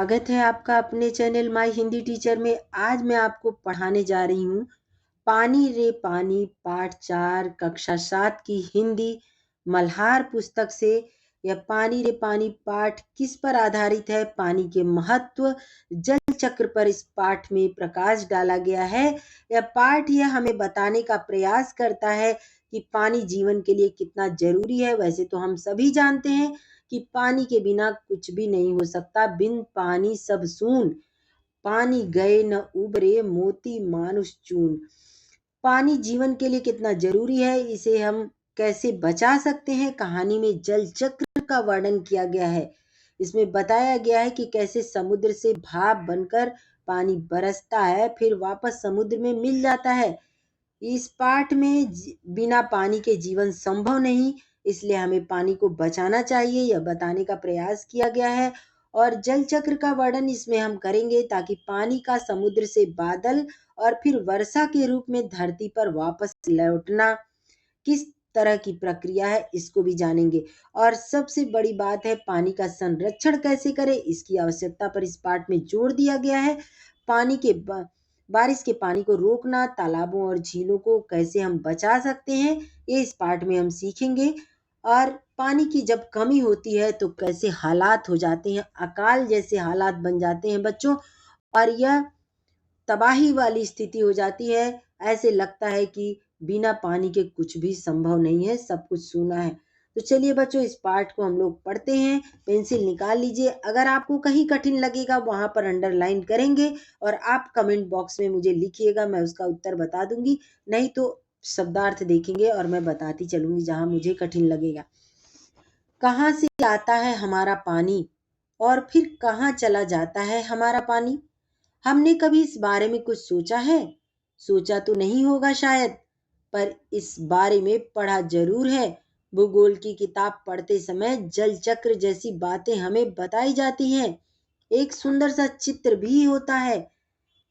स्वागत है आपका अपने चैनल माय हिंदी टीचर में। आज मैं आपको पढ़ाने जा रही हूँ पानी रे पानी पाठ 4 कक्षा 7 की हिंदी मल्हार पुस्तक से। यह पानी रे पानी पाठ किस पर आधारित है? पानी के महत्व, जल चक्र पर इस पाठ में प्रकाश डाला गया है। यह पाठ यह हमें बताने का प्रयास करता है कि पानी जीवन के लिए कितना जरूरी है। वैसे तो हम सभी जानते हैं कि पानी के बिना कुछ भी नहीं हो सकता। बिन पानी सब सून, पानी गए न उबरे मोती मानुष चून। पानी जीवन के लिए कितना जरूरी है, इसे हम कैसे बचा सकते हैं, कहानी में जल चक्र का वर्णन किया गया है। इसमें बताया गया है कि कैसे समुद्र से भाप बनकर पानी बरसता है, फिर वापस समुद्र में मिल जाता है। इस पाठ में बिना पानी के जीवन संभव नहीं, इसलिए हमें पानी को बचाना चाहिए, यह बताने का प्रयास किया गया है। और जल चक्र का वर्णन इसमें हम करेंगे ताकि पानी का समुद्र से बादल और फिर वर्षा के रूप में धरती पर वापस लौटना किस तरह की प्रक्रिया है, इसको भी जानेंगे। और सबसे बड़ी बात है, पानी का संरक्षण कैसे करें, इसकी आवश्यकता पर इस पाठ में जोर दिया गया है। पानी के बारिश के पानी को रोकना, तालाबों और झीलों को कैसे हम बचा सकते हैं, ये इस पाठ में हम सीखेंगे। और पानी की जब कमी होती है तो कैसे हालात हो जाते हैं, अकाल जैसे हालात बन जाते हैं बच्चों, और यह तबाही वाली स्थिति हो जाती है। ऐसे लगता है कि बिना पानी के कुछ भी संभव नहीं है, सब कुछ सूना है। तो चलिए बच्चों, इस पाठ को हम लोग पढ़ते हैं। पेंसिल निकाल लीजिए। अगर आपको कहीं कठिन लगेगा वहां पर अंडरलाइन करेंगे और आप कमेंट बॉक्स में मुझे लिखिएगा, मैं उसका उत्तर बता दूंगी। नहीं तो शब्दार्थ देखेंगे और मैं बताती चलूंगी जहां मुझे कठिन लगेगा। कहाँ से आता है हमारा पानी और फिर कहाँ चला जाता है हमारा पानी? हमने कभी इस बारे में कुछ सोचा है? सोचा तो नहीं होगा शायद, पर इस बारे में पढ़ा जरूर है। भूगोल की किताब पढ़ते समय जल चक्र जैसी बातें हमें बताई जाती हैं। एक सुंदर सा चित्र भी होता है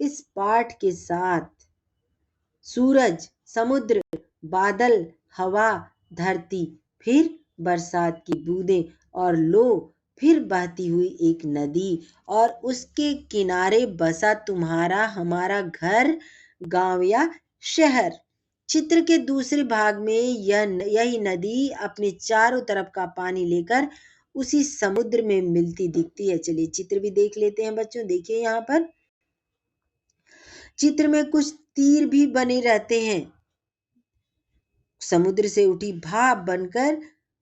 इस पाठ के साथ। सूरज, समुद्र, बादल, हवा, धरती, फिर बरसात की बूंदें और लो फिर बहती हुई एक नदी, और उसके किनारे बसा तुम्हारा हमारा घर, गांव या शहर। चित्र के दूसरे भाग में यही नदी अपने चारों तरफ का पानी लेकर उसी समुद्र में मिलती दिखती है। चलिए चित्र भी देख लेते हैं बच्चों। देखिए यहाँ पर चित्र में कुछ तीर भी बने रहते हैं। समुद्र से उठी भाप बनकर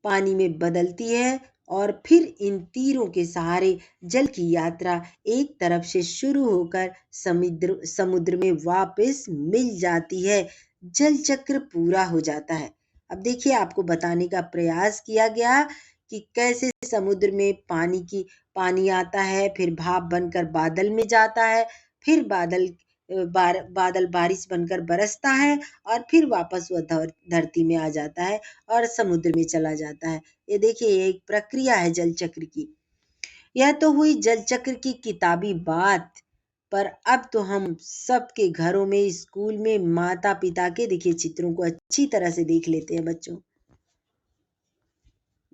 पानी में बदलती है और फिर इन तीरों के सहारे जल की यात्रा एक तरफ से शुरू होकर समुद्र समुद्र में वापस मिल जाती है। जल चक्र पूरा हो जाता है। अब देखिए, आपको बताने का प्रयास किया गया कि कैसे समुद्र में पानी आता है, फिर भाप बनकर बादल में जाता है, फिर बादल बारिश बनकर बरसता है और फिर वापस वह धरती में आ जाता है और समुद्र में चला जाता है। ये देखिए, ये एक प्रक्रिया है जल चक्र की। यह तो हुई जल चक्र की किताबी बात, पर अब तो हम सबके घरों में, स्कूल में, माता पिता के देखिए चित्रों को अच्छी तरह से देख लेते हैं बच्चों।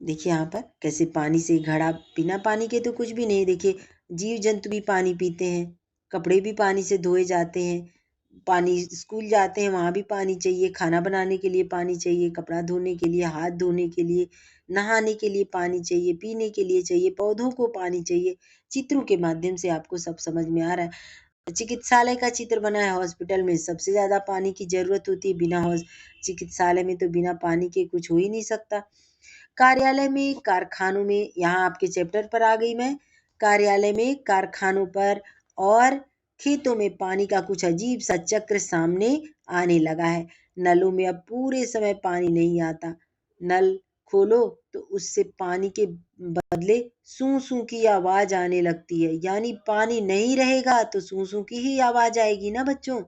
देखिए यहाँ पर कैसे पानी से घड़ा, बिना पानी के तो कुछ भी नहीं। देखिए, जीव जंतु भी पानी पीते हैं, कपड़े भी पानी से धोए जाते हैं, पानी, स्कूल जाते हैं वहां भी पानी चाहिए, खाना बनाने के लिए पानी चाहिए, कपड़ा धोने के लिए, हाथ धोने के लिए, नहाने के लिए पानी चाहिए, पीने के लिए चाहिए, पौधों को पानी चाहिए। चित्रों के माध्यम से आपको सब समझ में आ रहा है। चिकित्सालय का चित्र बना है। हॉस्पिटल में सबसे ज्यादा पानी की जरूरत होती है। चिकित्सालय में तो बिना पानी के कुछ हो ही नहीं सकता। कार्यालय में, कारखानों में, यहाँ आपके चैप्टर पर आ गई मैं। कार्यालय में, कारखानों पर और खेतों में पानी का कुछ अजीब सा चक्र सामने आने लगा है। नलों में अब पूरे समय पानी नहीं आता। नल खोलो तो उससे पानी के बदले सू सू की आवाज आने लगती है। यानी पानी नहीं रहेगा तो सू सू की ही आवाज आएगी ना बच्चों।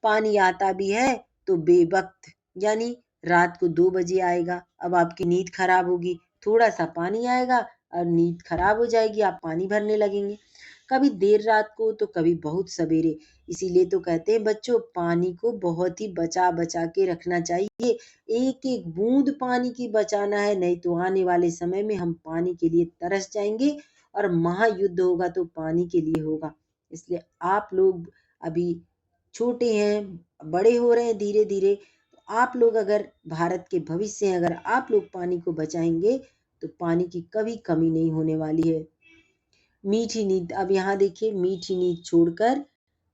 पानी आता भी है तो बेवक्त, यानी रात को 2 बजे आएगा। अब आपकी नींद खराब होगी, थोड़ा सा पानी आएगा और नींद खराब हो जाएगी, आप पानी भरने लगेंगे। कभी देर रात को तो कभी बहुत सवेरे। इसीलिए तो कहते हैं बच्चों, पानी को बहुत ही बचा बचा के रखना चाहिए। एक एक बूंद पानी की बचाना है, नहीं तो आने वाले समय में हम पानी के लिए तरस जाएंगे और महायुद्ध होगा तो पानी के लिए होगा। इसलिए आप लोग अभी छोटे हैं, बड़े हो रहे हैं धीरे-धीरे, तो आप लोग अगर भारत के भविष्य हैं, अगर आप लोग पानी को बचाएँगे, तो पानी की कभी कमी नहीं होने वाली है। मीठी नींद, अब यहाँ देखिए मीठी नींद छोड़कर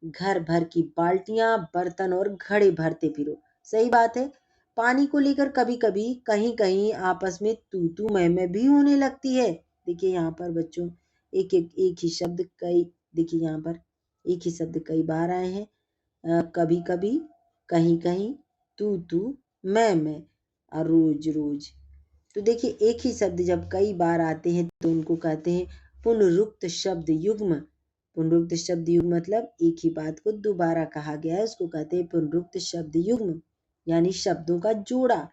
घर भर की बाल्टियां, बर्तन और घड़े भरते फिरो। सही बात है। पानी को लेकर कभी-कभी कहीं-कहीं आपस में तू-तू मैं-मैं भी होने लगती है। देखिए यहाँ पर बच्चों एक ही शब्द कई देखिए यहाँ पर एक ही शब्द कई बार आए हैं। कभी-कभी, कहीं-कहीं, तू-तू, मैं और रोज-रोज। तो देखिए एक ही शब्द जब कई बार आते हैं तो उनको कहते हैं पुनरुक्त शब्द युग्म। पुनरुक्त शब्द युग्म मतलब एक ही बात को दोबारा कहा गया है, उसको कहते हैं पुनरुक्त शब्द युग्म, यानी शब्दों का जोड़ा।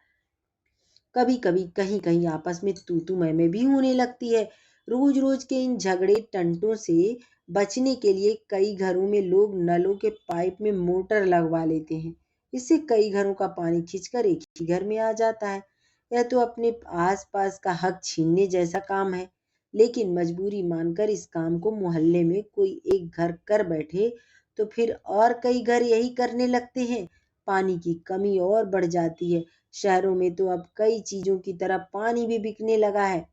कभी कभी कहीं कहीं आपस में तू तू मैं भी होने लगती है। रोज रोज के इन झगड़े टंटों से बचने के लिए कई घरों में लोग नलों के पाइप में मोटर लगवा लेते हैं। इससे कई घरों का पानी खींचकर एक ही घर में आ जाता है। यह तो अपने आसपास का हक छीनने जैसा काम है, लेकिन मजबूरी मानकर इस काम को मोहल्ले में कोई एक घर कर बैठे तो फिर और कई घर यही करने लगते हैं। पानी की कमी और बढ़ जाती है। शहरों में तो अब कई चीजों की तरह पानी भी बिकने लगा है।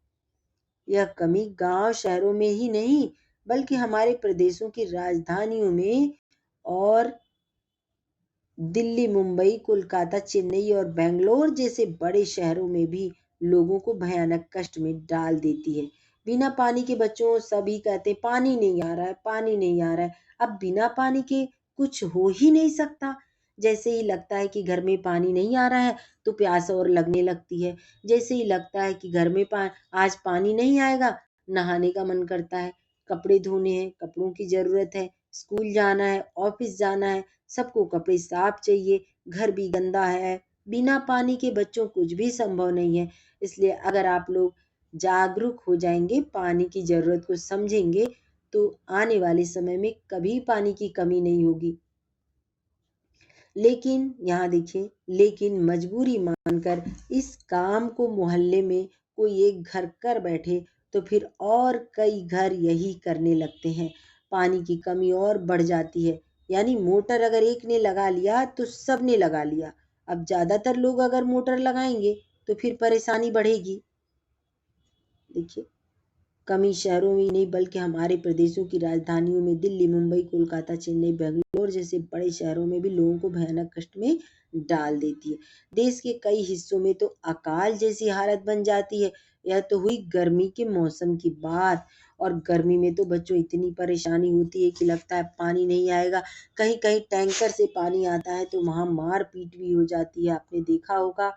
यह कमी गांव शहरों में ही नहीं, बल्कि हमारे प्रदेशों की राजधानियों में और दिल्ली, मुंबई, कोलकाता, चेन्नई और बेंगलोर जैसे बड़े शहरों में भी लोगों को भयानक कष्ट में डाल देती है। बिना पानी के बच्चों सभी कहते पानी नहीं आ रहा है, पानी नहीं आ रहा है। अब बिना पानी के कुछ हो ही नहीं सकता। जैसे ही लगता है कि घर में पानी नहीं आ रहा है तो प्यास और लगने लगती है। जैसे ही लगता है कि घर में आज पानी नहीं आएगा, नहाने का मन करता है, कपड़े धोने हैं, कपड़ों की जरूरत है, स्कूल जाना है, ऑफिस जाना है, सबको कपड़े साफ चाहिए, घर भी गंदा है। बिना पानी के बच्चों कुछ भी संभव नहीं है। इसलिए अगर आप लोग जागरूक हो जाएंगे, पानी की जरूरत को समझेंगे, तो आने वाले समय में कभी पानी की कमी नहीं होगी। लेकिन यहाँ देखिए, लेकिन मजबूरी मानकर इस काम को मोहल्ले में कोई एक घर कर बैठे तो फिर और कई घर यही करने लगते हैं। पानी की कमी और बढ़ जाती है। यानी मोटर अगर एक ने लगा लिया तो सबने लगा लिया। अब ज्यादातर लोग अगर मोटर लगाएंगे तो फिर परेशानी बढ़ेगी। देखिए, कमी शहरों में ही नहीं बल्कि हमारे प्रदेशों की राजधानियों में दिल्ली, मुंबई, कोलकाता, चेन्नई, बेंगलोर जैसे बड़े शहरों में भी लोगों को भयानक कष्ट में डाल देती है। देश के कई हिस्सों में तो अकाल जैसी हालत बन जाती है। यह तो हुई गर्मी के मौसम की बात। और गर्मी में तो बच्चों इतनी परेशानी होती है कि लगता है पानी नहीं आएगा। कहीं कहीं टैंकर से पानी आता है तो वहां मार पीट भी हो जाती है। आपने देखा होगा,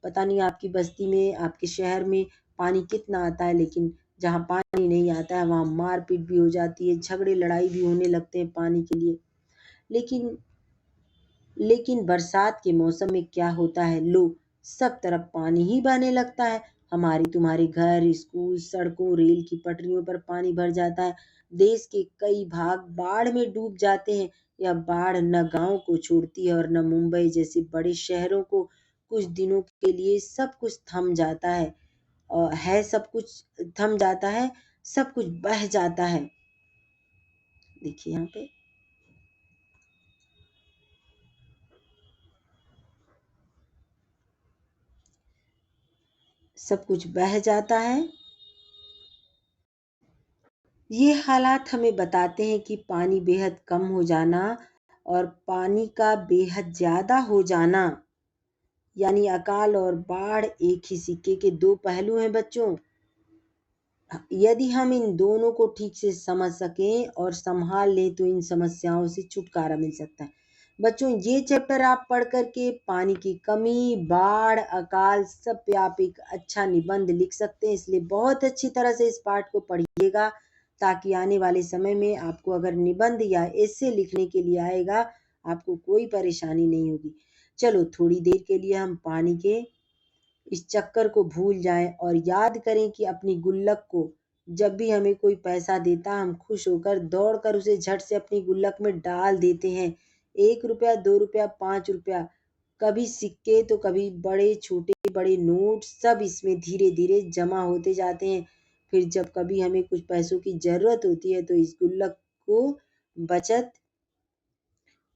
पता नहीं आपकी बस्ती में, आपके शहर में पानी कितना आता है, लेकिन जहाँ पानी नहीं आता है वहाँ मारपीट भी हो जाती है, झगड़े लड़ाई भी होने लगते हैं पानी के लिए। लेकिन लेकिन बरसात के मौसम में क्या होता है, लो सब तरफ पानी ही बहने लगता है। हमारी तुम्हारे घर, स्कूल, सड़कों, रेल की पटरियों पर पानी भर जाता है। देश के कई भाग बाढ़ में डूब जाते हैं। यह बाढ़ न गांव को छोड़ती है और न मुंबई जैसे बड़े शहरों को। कुछ दिनों के लिए सब कुछ थम जाता है, और है सब कुछ थम जाता है, सब कुछ बह जाता है। देखिए यहाँ पे सब कुछ बह जाता है। ये हालात हमें बताते हैं कि पानी बेहद कम हो जाना और पानी का बेहद ज्यादा हो जाना, यानी अकाल और बाढ़ एक ही सिक्के के दो पहलू हैं बच्चों। यदि हम इन दोनों को ठीक से समझ सकें और संभाल लें तो इन समस्याओं से छुटकारा मिल सकता है। बच्चों, ये चैप्टर आप पढ़ करके पानी की कमी, बाढ़, अकाल सब पे आप एक अच्छा निबंध लिख सकते हैं। इसलिए बहुत अच्छी तरह से इस पाठ को पढ़िएगा, ताकि आने वाले समय में आपको अगर निबंध या एस्से लिखने के लिए आएगा, आपको कोई परेशानी नहीं होगी। चलो थोड़ी देर के लिए हम पानी के इस चक्कर को भूल जाएं और याद करें कि अपनी गुल्लक को जब भी हमें कोई पैसा देता, हम खुश होकर दौड़कर उसे झट से अपनी गुल्लक में डाल देते हैं। 1 रुपया, 2 रुपया, 5 रुपया, कभी सिक्के तो कभी बड़े छोटे बड़े नोट, सब इसमें धीरे धीरे जमा होते जाते हैं। फिर जब कभी हमें कुछ पैसों की ज़रूरत होती है तो इस गुल्लक को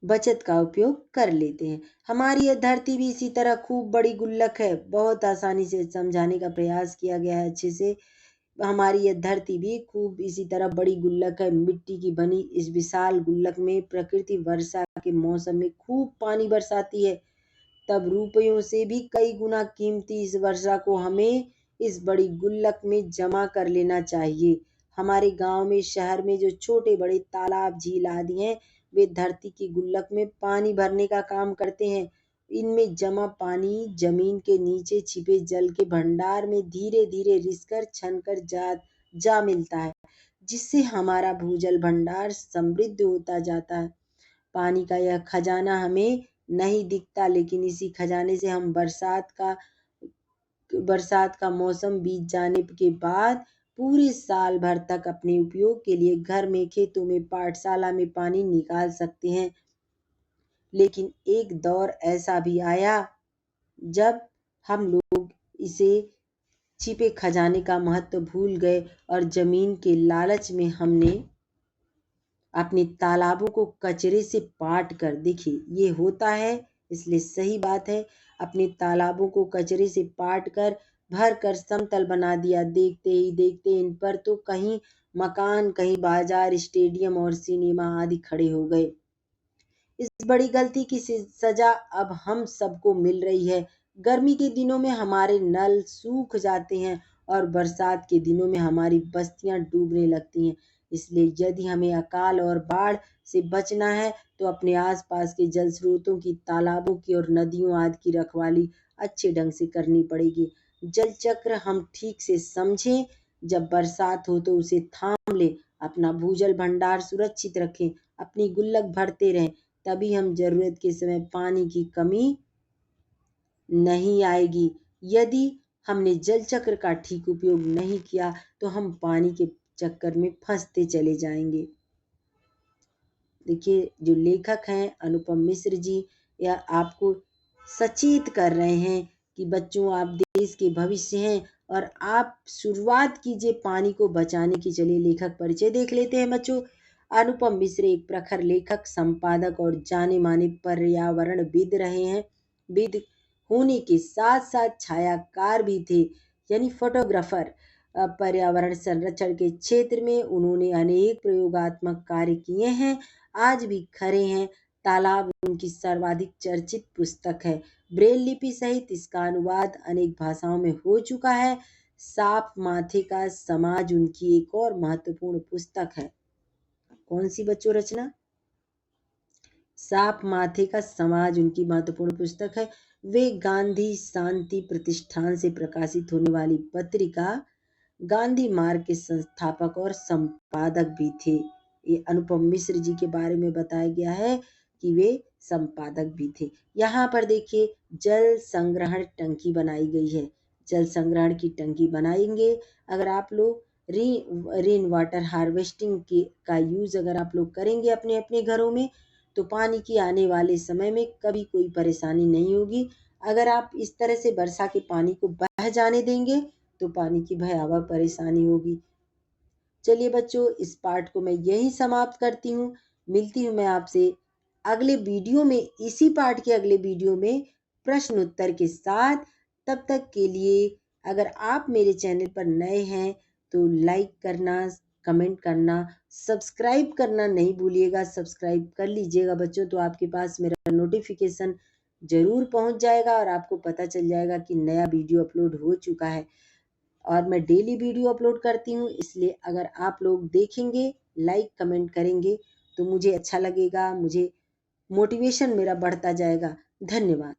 बचत का उपयोग कर लेते हैं। हमारी यह धरती भी इसी तरह खूब बड़ी गुल्लक है। बहुत आसानी से समझाने का प्रयास किया गया है अच्छे से। हमारी यह धरती भी खूब इसी तरह बड़ी गुल्लक है। मिट्टी की बनी इस विशाल गुल्लक में प्रकृति वर्षा के मौसम में खूब पानी बरसाती है। तब रुपयों से भी कई गुना कीमती इस वर्षा को हमें इस बड़ी गुल्लक में जमा कर लेना चाहिए। हमारे गांव में, शहर में जो छोटे बड़े तालाब, झील आदि हैं, वे धरती की गुल्लक में पानी भरने का काम करते हैं। इनमें जमा पानी जमीन के नीचे छिपे जल के भंडार में धीरे धीरे रिसकर छनकर जा मिलता है, जिससे हमारा भूजल भंडार समृद्ध होता जाता है। पानी का यह खजाना हमें नहीं दिखता, लेकिन इसी खजाने से हम बरसात का मौसम बीत जाने के बाद पूरे साल भर तक अपने उपयोग के लिए घर में, खेतों में, पाठशाला में पानी निकाल सकते हैं। लेकिन एक दौर ऐसा भी आया जब हम लोग इसे छिपे खजाने का महत्व भूल गए और जमीन के लालच में हमने अपने तालाबों को कचरे से पाट कर, देखिए ये होता है, इसलिए सही बात है, अपने तालाबों को कचरे से पाट कर भर कर समतल बना दिया। देखते ही देखते इन पर तो कहीं मकान, कहीं बाजार, स्टेडियम और सिनेमा आदि खड़े हो गए। इस बड़ी गलती की सजा अब हम सबको मिल रही है। गर्मी के दिनों में हमारे नल सूख जाते हैं और बरसात के दिनों में हमारी बस्तियां डूबने लगती हैं। इसलिए यदि हमें अकाल और बाढ़ से बचना है तो अपने आसपास के जल स्रोतों की, तालाबों की और नदियों आदि की रखवाली अच्छे ढंग से करनी पड़ेगी। जल चक्र हम ठीक से समझें। जब बरसात हो तो उसे थाम लें, अपना भूजल भंडार सुरक्षित रखें, अपनी गुल्लक भरते रहें। तभी हम जरूरत के समय पानी की कमी नहीं आएगी। यदि हमने जल चक्र का ठीक उपयोग नहीं किया तो हम पानी के चक्कर में फंसते चले जाएंगे। देखिए, जो लेखक हैं अनुपम मिश्र जी, यह आपको सचेत कर रहे हैं कि बच्चों, आप देश के भविष्य हैं और आप शुरुआत कीजिए पानी को बचाने की। चलिए लेखक परिचय देख लेते हैं बच्चों। अनुपम मिश्र एक प्रखर लेखक, संपादक और जाने माने पर्यावरणविद रहे हैं। विद होने के साथ साथ छायाकार भी थे, यानी फोटोग्राफर। पर्यावरण संरक्षण के क्षेत्र में उन्होंने अनेक प्रयोगात्मक कार्य किए हैं, आज भी खरे हैं। तालाब उनकी सर्वाधिक चर्चित पुस्तक है। ब्रेल लिपि सहित इसका अनुवाद अनेक भाषाओं में हो चुका है। साफ माथे का समाज उनकी एक और महत्वपूर्ण पुस्तक है। कौन सी बच्चों रचना? साफ माथे का समाज उनकी महत्वपूर्ण पुस्तक है। वे गांधी शांति प्रतिष्ठान से प्रकाशित होने वाली पत्रिका गांधी मार्ग के संस्थापक और संपादक भी थे। ये अनुपम मिश्र जी के बारे में बताया गया है कि वे संपादक भी थे। यहाँ पर देखिए, जल संग्रहण टंकी बनाई गई है। जल संग्रहण की टंकी बनाएंगे अगर आप लोग, रेन वाटर हार्वेस्टिंग का यूज अगर आप लोग करेंगे अपने अपने घरों में, तो पानी की आने वाले समय में कभी कोई परेशानी नहीं होगी। अगर आप इस तरह से वर्षा के पानी को बह जाने देंगे तो पानी की भयावह परेशानी होगी। चलिए बच्चों, इस पार्ट को मैं यहीं समाप्त करती हूँ। मिलती हूँ मैं आपसे अगले वीडियो में, इसी पार्ट के अगले वीडियो में प्रश्न उत्तर के साथ। तब तक के लिए अगर आप मेरे चैनल पर नए हैं तो लाइक करना, कमेंट करना, सब्सक्राइब करना नहीं भूलिएगा। सब्सक्राइब कर लीजिएगा बच्चों, तो आपके पास मेरा नोटिफिकेशन जरूर पहुंच जाएगा और आपको पता चल जाएगा कि नया वीडियो अपलोड हो चुका है। और मैं डेली वीडियो अपलोड करती हूँ, इसलिए अगर आप लोग देखेंगे, लाइक कमेंट करेंगे तो मुझे अच्छा लगेगा, मुझे मोटिवेशन मेरा बढ़ता जाएगा। धन्यवाद।